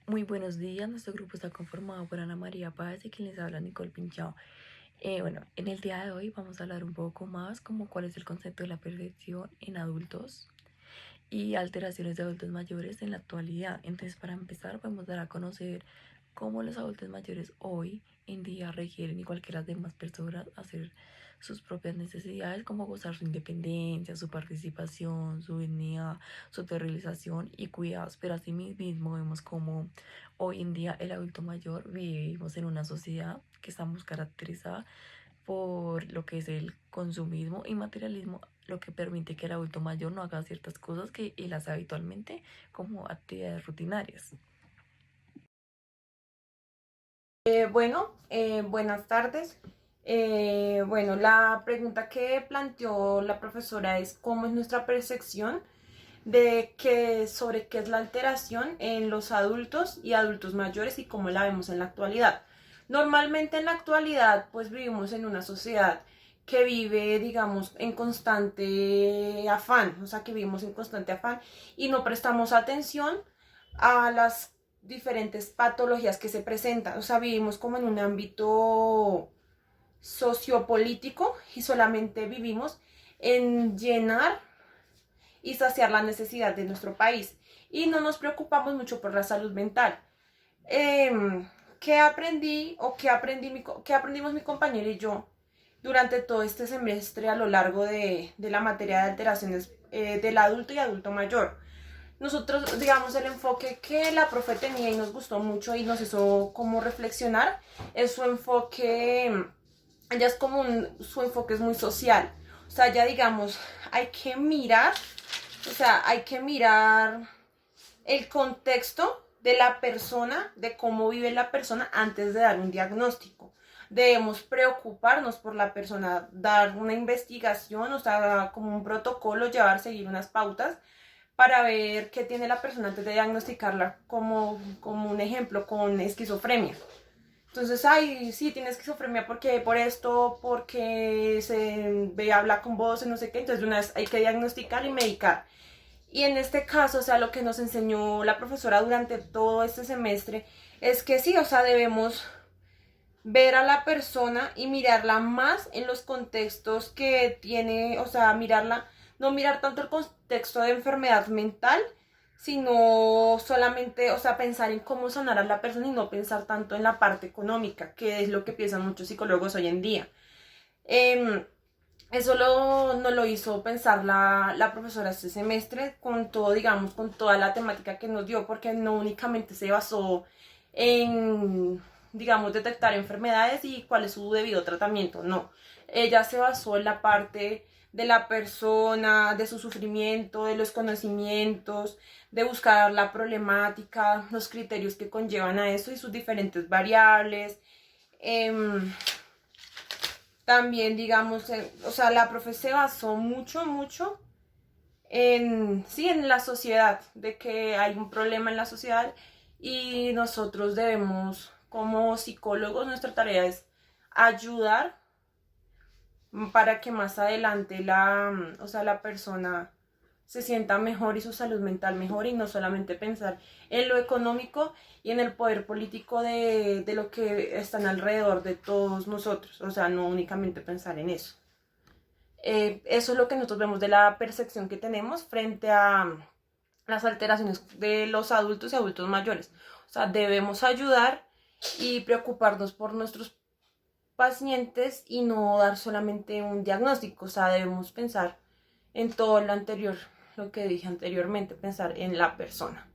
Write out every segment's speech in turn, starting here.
Muy buenos días, nuestro grupo está conformado por Ana María Páez y quien les habla Nicole Pinchao. En el día de hoy vamos a hablar un poco más como cuál es el concepto de la perfección en adultos y alteraciones de adultos mayores en la actualidad. Entonces, para empezar, podemos dar a conocer cómo los adultos mayores hoy en día requieren, igual que las demás personas, hacer sus propias necesidades, como gozar su independencia, su participación, su dignidad, su autorrealización y cuidados. Pero asimismo vemos como hoy en día el adulto mayor vivimos en una sociedad que estamos caracterizada por lo que es el consumismo y materialismo, lo que permite que el adulto mayor no haga ciertas cosas que él hace habitualmente como actividades rutinarias. Buenas tardes. Bueno, la pregunta que planteó la profesora es cómo es nuestra percepción sobre qué es la alteración en los adultos y adultos mayores y cómo la vemos en la actualidad. Normalmente en la actualidad, pues vivimos en una sociedad que vive, digamos, en constante afán, o sea, que vivimos en constante afán y no prestamos atención a las diferentes patologías que se presentan. O sea, vivimos como en un ámbito sociopolítico y solamente vivimos en llenar y saciar la necesidad de nuestro país. Y no nos preocupamos mucho por la salud mental. ¿Qué aprendí o qué aprendimos mi compañero y yo durante todo este semestre a lo largo de la materia de alteraciones del adulto y adulto mayor? Nosotros, digamos, el enfoque que la profe tenía y nos gustó mucho y nos hizo como reflexionar es su enfoque, ella es como su enfoque es muy social. O sea, ya digamos, hay que mirar, o sea, hay que mirar el contexto de la persona, de cómo vive la persona antes de dar un diagnóstico. Debemos preocuparnos por la persona, dar una investigación, o sea, como un protocolo, seguir unas pautas para ver qué tiene la persona antes de diagnosticarla, como un ejemplo con esquizofrenia. Entonces, ay, sí, tiene esquizofrenia porque por esto, porque se ve, habla con voz, no sé qué, entonces de una vez hay que diagnosticar y medicar. Y en este caso, o sea, lo que nos enseñó la profesora durante todo este semestre es que sí, o sea, debemos ver a la persona y mirarla más en los contextos que tiene, o sea, mirarla, no mirar tanto el contexto de enfermedad mental, sino solamente, o sea, pensar en cómo sanar a la persona y no pensar tanto en la parte económica, que es lo que piensan muchos psicólogos hoy en día. Eh, no lo hizo pensar la profesora este semestre con todo, digamos, con toda la temática que nos dio, porque no únicamente se basó en, digamos, detectar enfermedades y cuál es su debido tratamiento, no. Ella se basó en la parte de la persona, de su sufrimiento, de los conocimientos, de buscar la problemática, los criterios que conllevan a eso y sus diferentes variables. También, digamos, o sea, la profe se basó mucho sí, en la sociedad, de que hay un problema en la sociedad y nosotros debemos, como psicólogos, nuestra tarea es ayudar para que más adelante o sea, la persona se sienta mejor y su salud mental mejor y no solamente pensar en lo económico y en el poder político de lo que están alrededor de todos nosotros, o sea, no únicamente pensar en eso. Eso es lo que nosotros vemos de la percepción que tenemos frente a las alteraciones de los adultos y adultos mayores. O sea, debemos ayudar y preocuparnos por nuestros pacientes y no dar solamente un diagnóstico. O sea, debemos pensar en todo lo anterior, lo que dije anteriormente, pensar en la persona.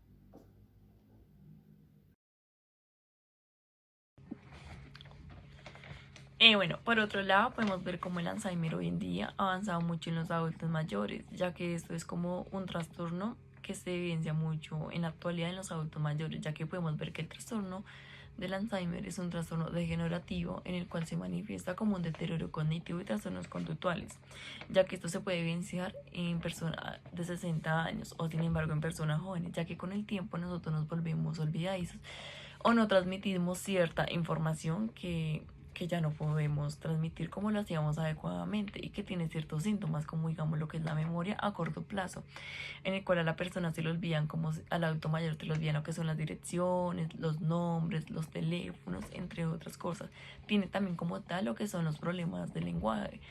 Por otro lado, podemos ver cómo el Alzheimer hoy en día ha avanzado mucho en los adultos mayores, ya que esto es como un trastorno que se evidencia mucho en la actualidad en los adultos mayores, ya que podemos ver que el trastorno del Alzheimer es un trastorno degenerativo en el cual se manifiesta como un deterioro cognitivo y trastornos conductuales, ya que esto se puede evidenciar en personas de 60 años o sin embargo en personas jóvenes, ya que con el tiempo nosotros nos volvemos olvidadizos o no transmitimos cierta información que que ya no podemos transmitir como lo hacíamos adecuadamente y que tiene ciertos síntomas como digamos lo que es la memoria a corto plazo, en el cual a la persona se le olvidan, como al adulto mayor se le olvidan lo que son las direcciones, los nombres, los teléfonos, entre otras cosas. Tiene también como tal lo que son los problemas del lenguaje.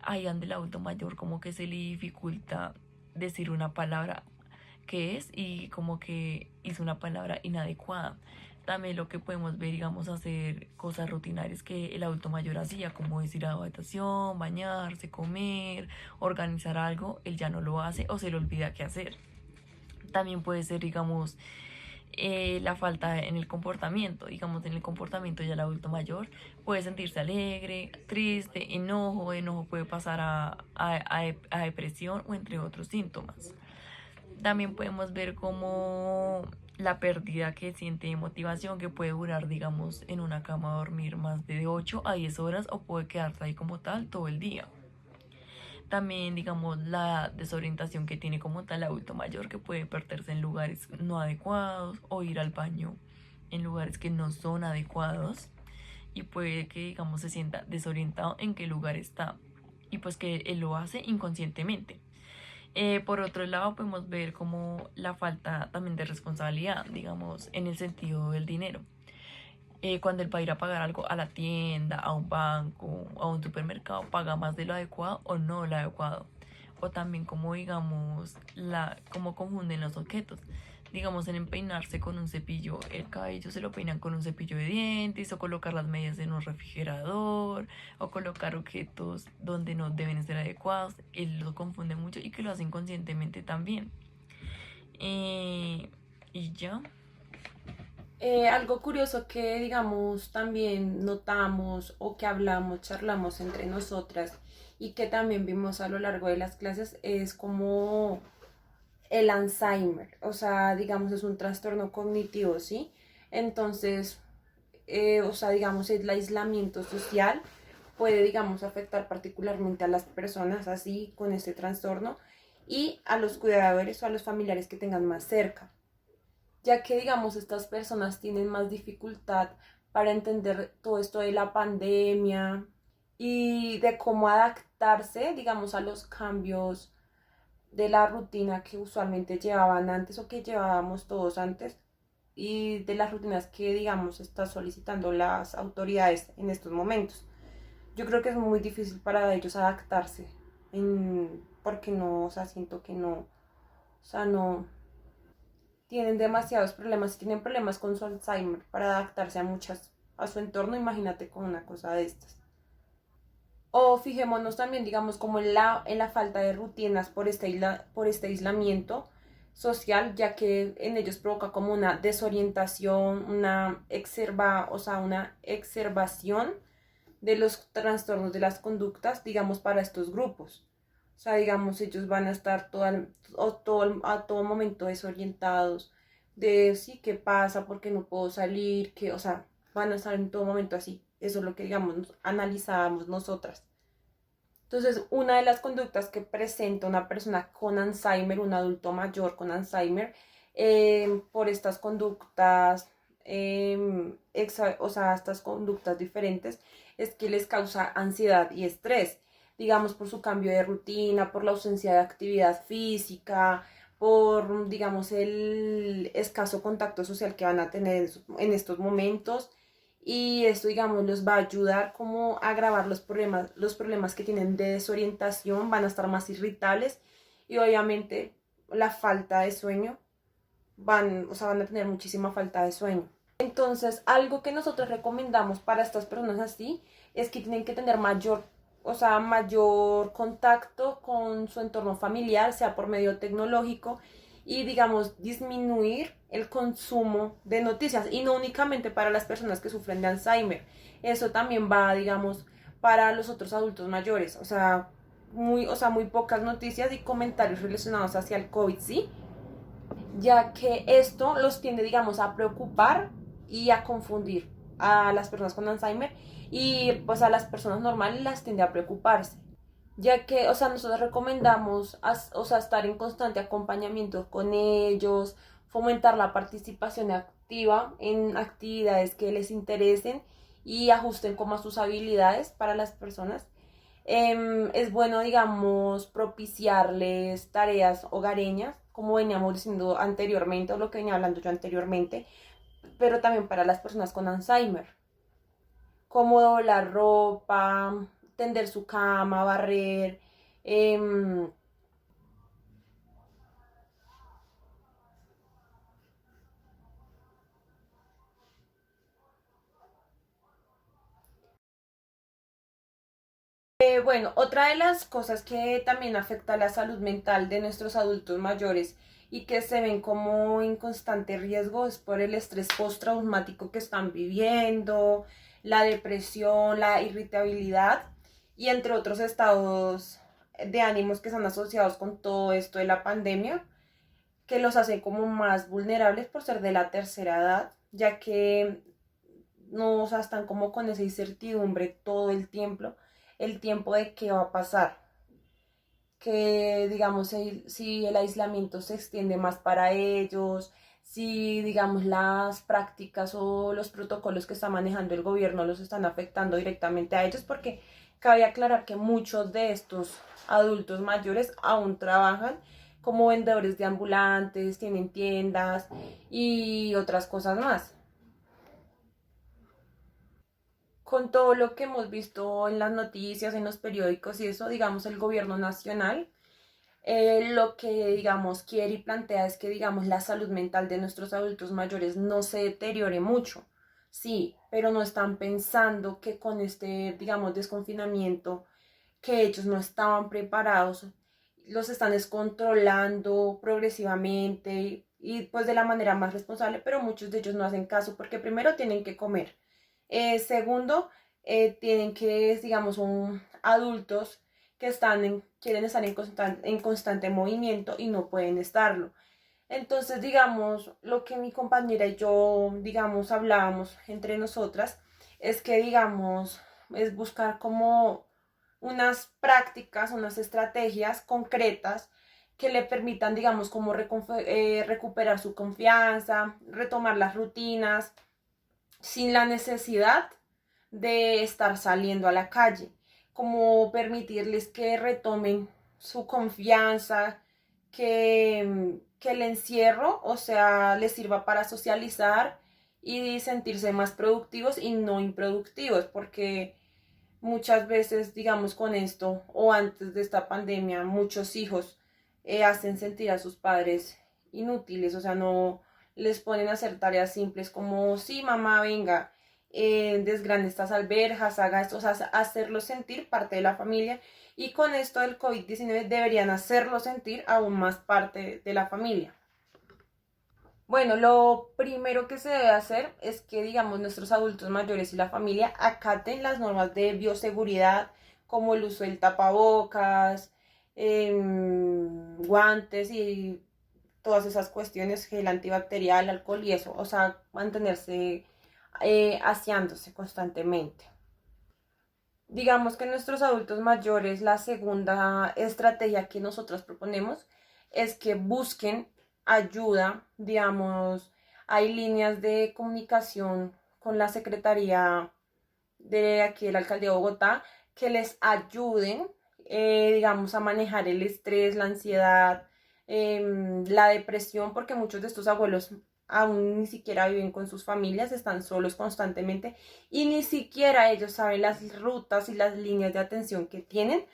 Ahí anda el adulto mayor como que se le dificulta decir una palabra que es y como que hizo una palabra inadecuada. También lo que podemos ver, digamos, hacer cosas rutinarias que el adulto mayor hacía, como decir a habitación, bañarse, comer, organizar algo, él ya no lo hace o se le olvida qué hacer. También puede ser, digamos, la falta en el comportamiento. Digamos, en el comportamiento ya el adulto mayor puede sentirse alegre, triste, enojo puede pasar a depresión o entre otros síntomas. También podemos ver como la pérdida que siente de motivación, que puede durar, digamos, en una cama a dormir más de 8 a 10 horas o puede quedarse ahí como tal todo el día. También, digamos, la desorientación que tiene como tal el adulto mayor, que puede perderse en lugares no adecuados o ir al baño en lugares que no son adecuados y puede que, digamos, se sienta desorientado en qué lugar está y pues que él lo hace inconscientemente. Por otro lado, podemos ver como la falta también de responsabilidad, digamos, en el sentido del dinero. Cuando él va a ir a pagar algo a la tienda, a un banco, a un supermercado, paga más de lo adecuado o no lo adecuado. O también como digamos, como confunden los objetos. Digamos, en peinarse con un cepillo, el cabello se lo peinan con un cepillo de dientes, o colocar las medias en un refrigerador, o colocar objetos donde no deben ser adecuados. Él lo confunde mucho y que lo hace inconscientemente también. Y ya. Algo curioso que, digamos, también notamos o que hablamos, charlamos entre nosotras y que también vimos a lo largo de las clases es como el Alzheimer, o sea, digamos, es un trastorno cognitivo, ¿sí? Entonces, o sea, digamos, el aislamiento social puede, digamos, afectar particularmente a las personas así con este trastorno y a los cuidadores o a los familiares que tengan más cerca, ya que, digamos, estas personas tienen más dificultad para entender todo esto de la pandemia y de cómo adaptarse, digamos, a los cambios de la rutina que usualmente llevaban antes o que llevábamos todos antes y de las rutinas que, digamos, está solicitando las autoridades en estos momentos. Yo creo que es muy difícil para ellos adaptarse, porque no, o sea, siento que no, o sea, no, tienen demasiados problemas y tienen problemas con su Alzheimer para adaptarse a su entorno, imagínate con una cosa de estas. O fijémonos también, digamos, como en la falta de rutinas por este aislamiento social, ya que en ellos provoca como una desorientación, o sea, una exacerbación de los trastornos de las conductas, digamos, para estos grupos. O sea, digamos, ellos van a estar a todo momento desorientados de sí, qué pasa, por qué no puedo salir, o sea, van a estar en todo momento así. Eso es lo que, digamos, analizábamos nosotras. Entonces, una de las conductas que presenta una persona con Alzheimer, un adulto mayor con Alzheimer, por estas conductas, o sea, estas conductas diferentes, es que les causa ansiedad y estrés, digamos, por su cambio de rutina, por la ausencia de actividad física, por, digamos, el escaso contacto social que van a tener en estos momentos. Y esto, digamos, los va a ayudar como a agravar los problemas que tienen de desorientación, van a estar más irritables y obviamente la falta de sueño, o sea, van a tener muchísima falta de sueño. Entonces, algo que nosotros recomendamos para estas personas así es que tienen que tener mayor, o sea, mayor contacto con su entorno familiar, sea por medio tecnológico, y, digamos, disminuir el consumo de noticias, y no únicamente para las personas que sufren de Alzheimer, eso también va, digamos, para los otros adultos mayores, o sea, muy pocas noticias y comentarios relacionados hacia el COVID, ¿sí? Ya que esto los tiende, digamos, a preocupar y a confundir a las personas con Alzheimer, y pues a las personas normales las tiende a preocuparse, ya que, o sea, nosotros recomendamos, o sea, estar en constante acompañamiento con ellos, fomentar la participación activa en actividades que les interesen y ajusten como a sus habilidades para las personas. Es bueno, digamos, propiciarles tareas hogareñas, como veníamos diciendo anteriormente, o lo que venía hablando yo anteriormente, pero también para las personas con Alzheimer, como doblar ropa, tender su cama, barrer. em, bueno, otra de las cosas que también afecta la salud mental de nuestros adultos mayores y que se ven como en constante riesgo es por el estrés postraumático que están viviendo, la depresión, la irritabilidad y entre otros estados de ánimos que están asociados con todo esto de la pandemia, que los hace como más vulnerables por ser de la tercera edad, ya que no, o sea, están como con esa incertidumbre todo el tiempo de qué va a pasar, que digamos si el aislamiento se extiende más para ellos, si digamos las prácticas o los protocolos que está manejando el gobierno los están afectando directamente a ellos, porque cabe aclarar que muchos de estos adultos mayores aún trabajan como vendedores de ambulantes, tienen tiendas y otras cosas más. Con todo lo que hemos visto en las noticias, en los periódicos y eso, digamos, el gobierno nacional, lo que, digamos, quiere y plantea es que, digamos, la salud mental de nuestros adultos mayores no se deteriore mucho. Sí, pero no están pensando que con este, digamos, desconfinamiento, que ellos no estaban preparados, los están descontrolando progresivamente y pues de la manera más responsable, pero muchos de ellos no hacen caso porque primero tienen que comer. Segundo, tienen que, digamos, son adultos que quieren estar en constante movimiento y no pueden estarlo. Entonces, digamos, lo que mi compañera y yo, digamos, hablábamos entre nosotras es que, digamos, es buscar como unas prácticas, unas estrategias concretas que le permitan, digamos, como recuperar su confianza, retomar las rutinas, sin la necesidad de estar saliendo a la calle, como permitirles que retomen su confianza, que el encierro, o sea, les sirva para socializar y sentirse más productivos y no improductivos, porque muchas veces, digamos, con esto o antes de esta pandemia, muchos hijos hacen sentir a sus padres inútiles, o sea, no les ponen a hacer tareas simples como, sí, mamá, venga, desgrane estas alberjas, haga esto, o sea, hacerlos sentir parte de la familia y con esto del COVID-19 deberían hacerlo sentir aún más parte de la familia. Bueno, lo primero que se debe hacer es que, digamos, nuestros adultos mayores y la familia acaten las normas de bioseguridad, como el uso del tapabocas, guantes y todas esas cuestiones, gel antibacterial, alcohol y eso, o sea, mantenerse aseándose constantemente. Digamos que nuestros adultos mayores, la segunda estrategia que nosotros proponemos es que busquen ayuda, digamos, hay líneas de comunicación con la Secretaría de aquí de la Alcaldía de Bogotá que les ayuden, digamos, a manejar el estrés, la ansiedad, la depresión, porque muchos de estos abuelos aún ni siquiera viven con sus familias, están solos constantemente y ni siquiera ellos saben las rutas y las líneas de atención que tienen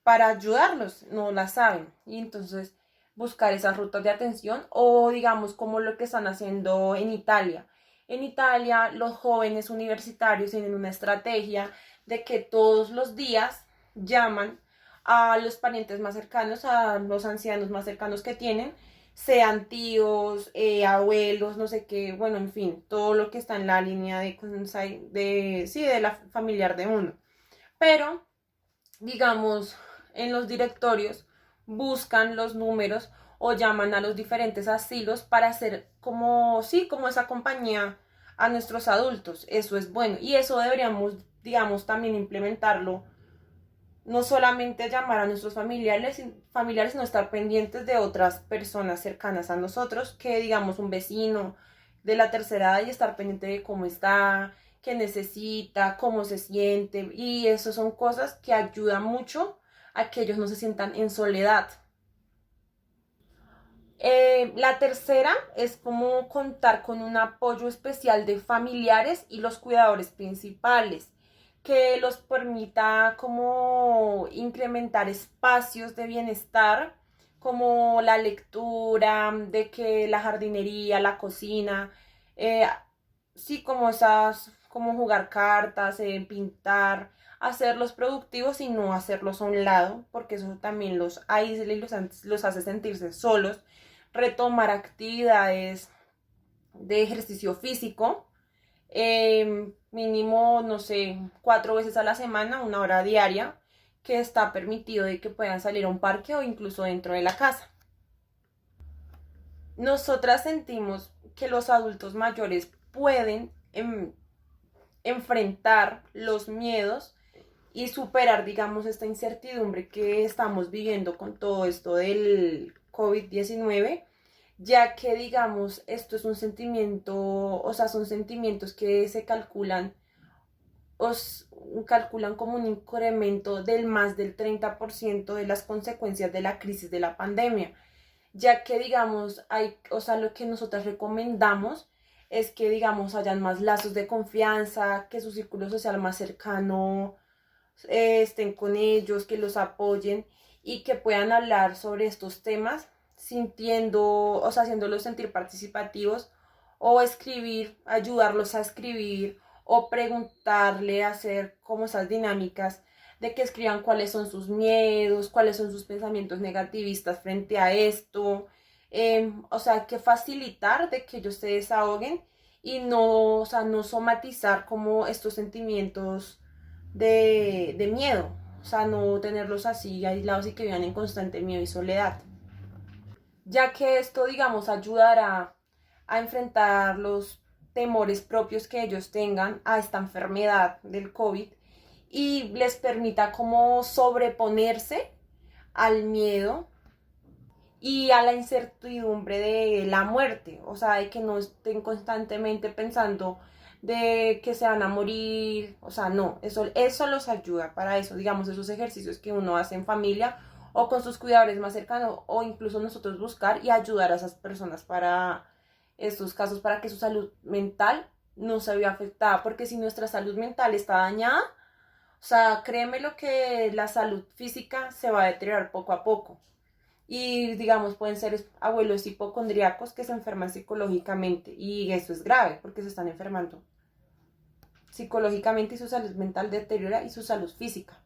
para ayudarlos, no las saben. Y entonces buscar esas rutas de atención o digamos como lo que están haciendo en Italia. En Italia los jóvenes universitarios tienen una estrategia de que todos los días llaman a los parientes más cercanos, a los ancianos más cercanos que tienen, sean tíos, abuelos, no sé qué, bueno, en fin, todo lo que está en la línea sí, de la familiar de uno. Pero, digamos, en los directorios buscan los números o llaman a los diferentes asilos para hacer como, sí, como esa compañía a nuestros adultos. Eso es bueno y eso deberíamos, digamos, también implementarlo, no solamente llamar a nuestros familiares, sino estar pendientes de otras personas cercanas a nosotros, que digamos un vecino de la tercera edad y estar pendiente de cómo está, qué necesita, cómo se siente, y eso son cosas que ayudan mucho a que ellos no se sientan en soledad. La tercera es como contar con un apoyo especial de familiares y los cuidadores principales, que los permita como incrementar espacios de bienestar, como la lectura, de que la jardinería, la cocina, eh, sí, como esas, como jugar cartas, pintar, hacerlos productivos y no hacerlos a un lado, porque eso también los aísla y los hace sentirse solos. Retomar actividades de ejercicio físico, mínimo, no sé, 4 veces a la semana, 1 hora diaria, que está permitido de que puedan salir a un parque o incluso dentro de la casa. Nosotras sentimos que los adultos mayores pueden enfrentar los miedos y superar, digamos, esta incertidumbre que estamos viviendo con todo esto del COVID-19, ya que, digamos, esto es un sentimiento, o sea, son sentimientos que se calculan, os calculan como un incremento del más del 30% de las consecuencias de la crisis de la pandemia, ya que, digamos, hay, o sea, lo que nosotras recomendamos es que, digamos, hayan más lazos de confianza, que su círculo social más cercano estén con ellos, que los apoyen y que puedan hablar sobre estos temas sintiendo, o sea, haciéndolos sentir participativos o escribir, ayudarlos a escribir o preguntarle, hacer como esas dinámicas de que escriban cuáles son sus miedos, cuáles son sus pensamientos negativistas frente a esto, o sea, que facilitar de que ellos se desahoguen y no, o sea, no somatizar como estos sentimientos de miedo, o sea, no tenerlos así aislados y que vivan en constante miedo y soledad, ya que esto, digamos, ayudará a enfrentar los temores propios que ellos tengan a esta enfermedad del COVID y les permita como sobreponerse al miedo y a la incertidumbre de la muerte, o sea, de que no estén constantemente pensando de que se van a morir, o sea, no, eso los ayuda para eso, digamos, esos ejercicios que uno hace en familia o con sus cuidadores más cercanos o incluso nosotros buscar y ayudar a esas personas para estos casos, para que su salud mental no se vea afectada, porque si nuestra salud mental está dañada, o sea, créeme lo que la salud física se va a deteriorar poco a poco. Y digamos, pueden ser abuelos hipocondríacos que se enferman psicológicamente y eso es grave porque se están enfermando psicológicamente y su salud mental deteriora y su salud física.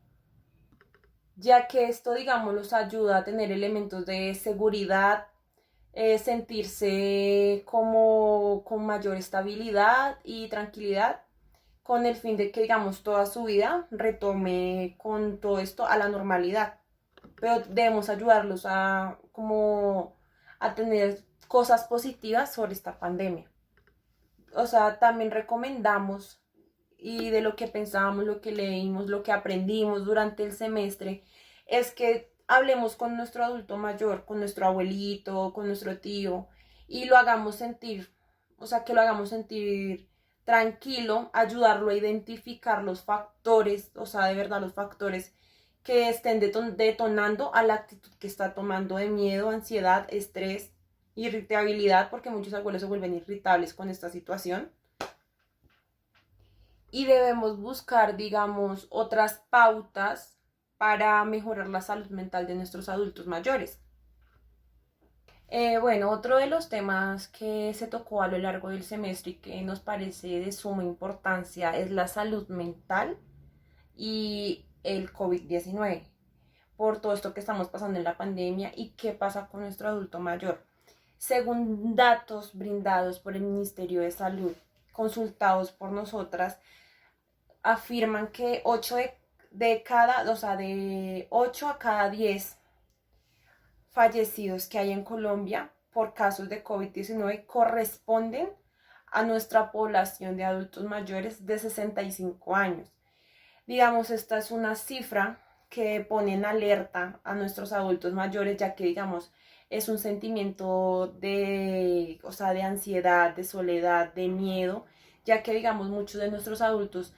Ya que esto, digamos, los ayuda a tener elementos de seguridad, sentirse como con mayor estabilidad y tranquilidad con el fin de que, digamos, toda su vida retome con todo esto a la normalidad. Pero debemos ayudarlos a como a tener cosas positivas sobre esta pandemia. O sea, también recomendamos y de lo que pensábamos, lo que leímos, lo que aprendimos durante el semestre, es que hablemos con nuestro adulto mayor, con nuestro abuelito, con nuestro tío y lo hagamos sentir, o sea, que lo hagamos sentir tranquilo, ayudarlo a identificar los factores, o sea, de verdad los factores que estén detonando a la actitud que está tomando de miedo, ansiedad, estrés, irritabilidad, porque muchos abuelos se vuelven irritables con esta situación. Y debemos buscar, digamos, otras pautas para mejorar la salud mental de nuestros adultos mayores. Bueno, otro de los temas que se tocó a lo largo del semestre y que nos parece de suma importancia es la salud mental y el COVID-19, por todo esto que estamos pasando en la pandemia y qué pasa con nuestro adulto mayor. Según datos brindados por el Ministerio de Salud, consultados por nosotras, afirman que 8 de cada, o sea, de 8 a cada 10 fallecidos que hay en Colombia por casos de COVID-19 corresponden a nuestra población de adultos mayores de 65 años. Digamos, esta es una cifra que pone en alerta a nuestros adultos mayores, ya que, digamos, es un sentimiento de, o sea, de ansiedad, de soledad, de miedo, ya que digamos muchos de nuestros adultos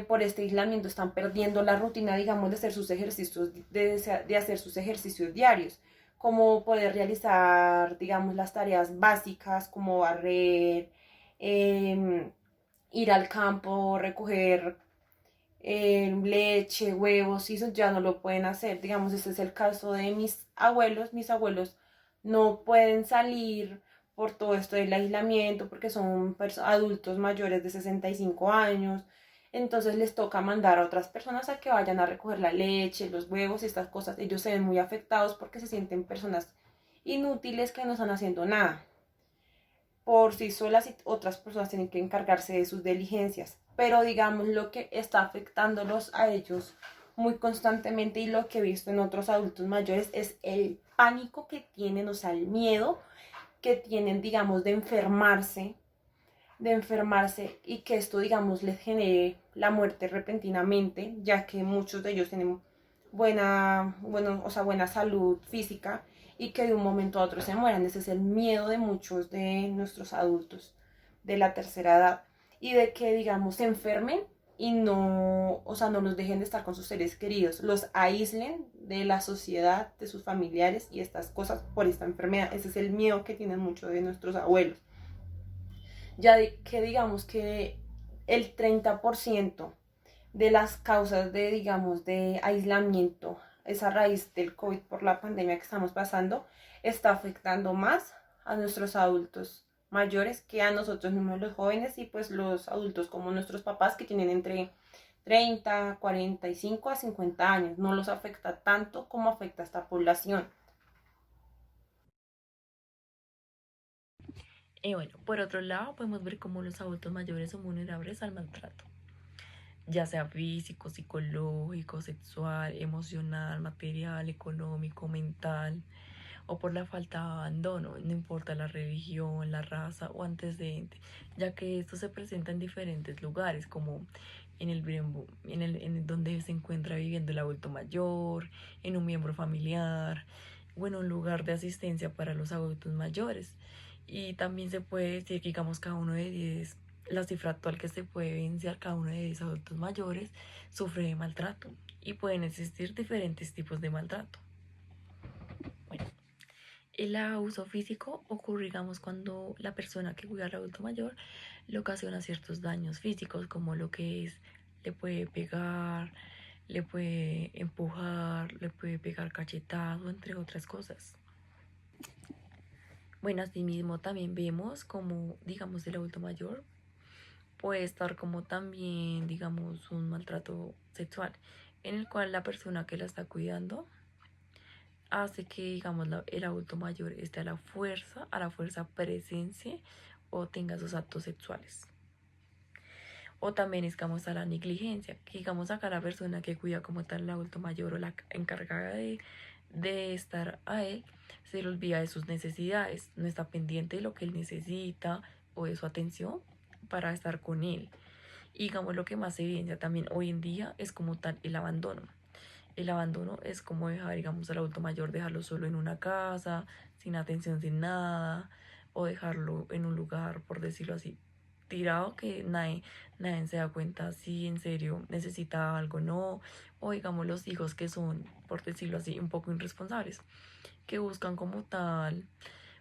por este aislamiento están perdiendo la rutina, digamos, de hacer sus ejercicios, de hacer sus ejercicios diarios, como poder realizar, digamos, las tareas básicas como barrer, ir al campo, recoger leche, huevos, y eso ya no lo pueden hacer. Digamos, ese es el caso de mis abuelos. Mis abuelos no pueden salir por todo esto del aislamiento porque son adultos mayores de 65 años. Entonces les toca mandar a otras personas a que vayan a recoger la leche, los huevos y estas cosas. Ellos se ven muy afectados porque se sienten personas inútiles que no están haciendo nada por sí solas, y otras personas tienen que encargarse de sus diligencias. Pero digamos lo que está afectándolos a ellos muy constantemente y lo que he visto en otros adultos mayores es el pánico que tienen, o sea, el miedo que tienen, digamos, de enfermarse y que esto, digamos, les genere la muerte repentinamente, ya que muchos de ellos tienen buena salud física y que de un momento a otro se mueran. Ese es el miedo de muchos de nuestros adultos de la tercera edad y de que, digamos, se enfermen y no, o sea, no los dejen de estar con sus seres queridos, los aíslen de la sociedad, de sus familiares y estas cosas por esta enfermedad. Ese es el miedo que tienen muchos de nuestros abuelos. Ya que digamos que el 30% de las causas de, digamos, de aislamiento, esa raíz del COVID por la pandemia que estamos pasando, está afectando más a nuestros adultos mayores que a nosotros mismos los jóvenes, y pues los adultos como nuestros papás que tienen entre 30, 45 a 50 años. No los afecta tanto como afecta a esta población. Bueno, por otro lado, podemos ver cómo los adultos mayores son vulnerables al maltrato, ya sea físico, psicológico, sexual, emocional, material, económico, mental, o por la falta de abandono, no importa la religión, la raza o antecedente, ya que esto se presenta en diferentes lugares, como en el donde se encuentra viviendo el adulto mayor, en un miembro familiar o en un lugar de asistencia para los adultos mayores. Y también se puede decir que, digamos, cada uno de 10, la cifra actual que se puede evidenciar, cada uno de 10 adultos mayores sufre de maltrato y pueden existir diferentes tipos de maltrato. Bueno, el abuso físico ocurre, digamos, cuando la persona que cuida al adulto mayor le ocasiona ciertos daños físicos, como lo que es, le puede pegar, le puede empujar, le puede pegar cachetazo, entre otras cosas. Bueno, asimismo también vemos como, digamos, el adulto mayor puede estar como también, digamos, un maltrato sexual, en el cual la persona que la está cuidando hace que, digamos, el adulto mayor esté a la fuerza presencia o tenga sus actos sexuales. O también es como está la negligencia, que digamos acá la persona que cuida como tal el adulto mayor o la encargada de estar a él, se le olvida de sus necesidades, no está pendiente de lo que él necesita o de su atención para estar con él. Y digamos lo que más se evidencia también hoy en día es como tal el abandono. El abandono es como dejar, digamos, al adulto mayor, dejarlo solo en una casa, sin atención, sin nada, o dejarlo en un lugar, por decirlo así, tirado, que nadie se da cuenta si en serio necesita algo o no, o digamos los hijos que son, por decirlo así, un poco irresponsables, que buscan como tal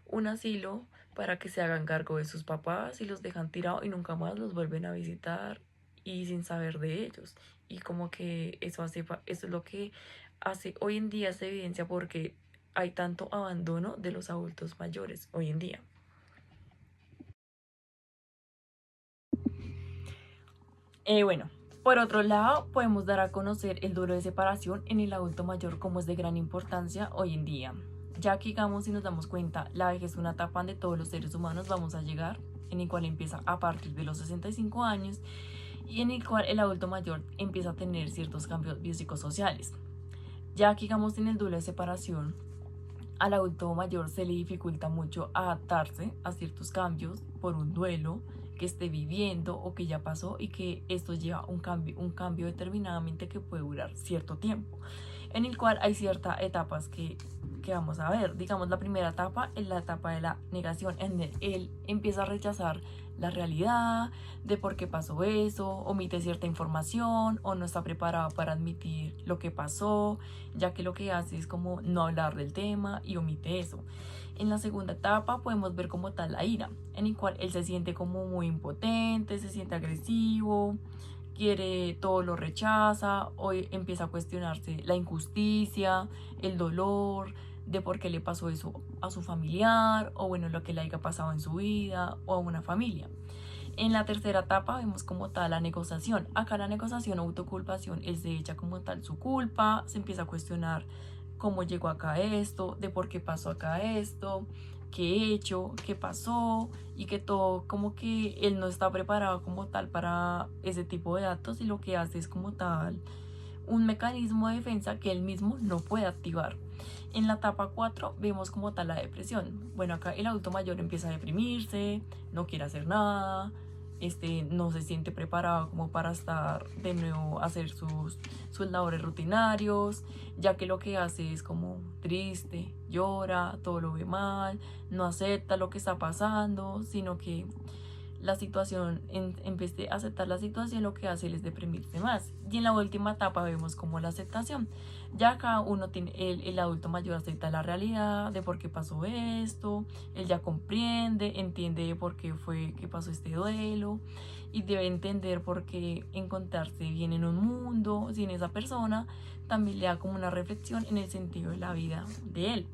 un asilo para que se hagan cargo de sus papás y los dejan tirados y nunca más los vuelven a visitar y sin saber de ellos. Y como que eso es lo que hace hoy en día, se evidencia porque hay tanto abandono de los adultos mayores hoy en día. Bueno, por otro lado, podemos dar a conocer el duelo de separación en el adulto mayor, como es de gran importancia hoy en día. Ya que, digamos, si nos damos cuenta, la vejez es una etapa donde todos los seres humanos vamos a llegar, en el cual empieza a partir de los 65 años y en el cual el adulto mayor empieza a tener ciertos cambios biopsicosociales. Ya que, digamos, en el duelo de separación, al adulto mayor se le dificulta mucho adaptarse a ciertos cambios por un duelo que esté viviendo o que ya pasó, y que esto lleva un cambio determinadamente que puede durar cierto tiempo. en el cual hay ciertas etapas que vamos a ver. Digamos, la primera etapa es la etapa de la negación, en el él empieza a rechazar la realidad de por qué pasó eso, omite cierta información o no está preparado para admitir lo que pasó, ya que lo que hace es como no hablar del tema y omite eso. En la segunda etapa podemos ver como tal la ira, en el cual él se siente como muy impotente, se siente agresivo, quiere, todo lo rechaza, hoy empieza a cuestionarse la injusticia, el dolor, de por qué le pasó eso a su familiar, o bueno, lo que le haya pasado en su vida, o a una familia. En la tercera etapa vemos como tal la negociación. Acá la negociación o autoculpación, él se echa como tal su culpa, se empieza a cuestionar cómo llegó acá esto, de por qué pasó acá esto, qué he hecho, qué pasó, y que todo como que él no está preparado como tal para ese tipo de actos y lo que hace es como tal un mecanismo de defensa que él mismo no puede activar. En la etapa 4 vemos como tal la depresión. Bueno, acá el adulto mayor empieza a deprimirse, no quiere hacer nada, no se siente preparado como para estar de nuevo a hacer sus labores rutinarios, ya que lo que hace es como triste, llora, todo lo ve mal, no acepta lo que está pasando, sino que la situación, en vez de aceptar la situación, lo que hace es deprimirse más. Y en la última etapa vemos como la aceptación. Ya cada uno tiene, el adulto mayor acepta la realidad de por qué pasó esto, él ya comprende, entiende por qué fue que pasó este duelo y debe entender por qué encontrarse bien en un mundo sin esa persona también le da como una reflexión en el sentido de la vida de él.